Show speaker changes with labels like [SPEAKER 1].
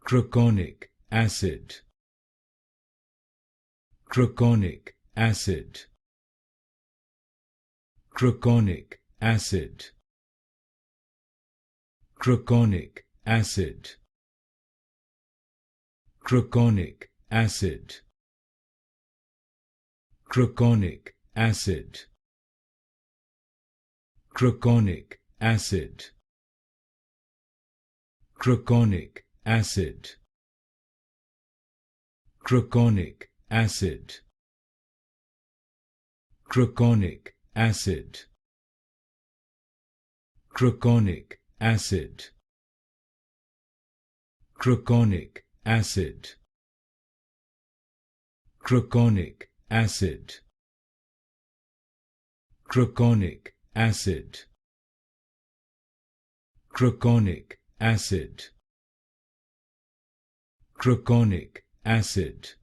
[SPEAKER 1] Croconic acid. Croconic acid. Croconic acid. Croconic acid. Croconic acid. Croconic acid. Croconic acid. Croconic acid. Croconic acid. Croconic acid. Croconic acid. Croconic acid. Croconic acid. Croconic acid. Croconic acid. Croconic acid.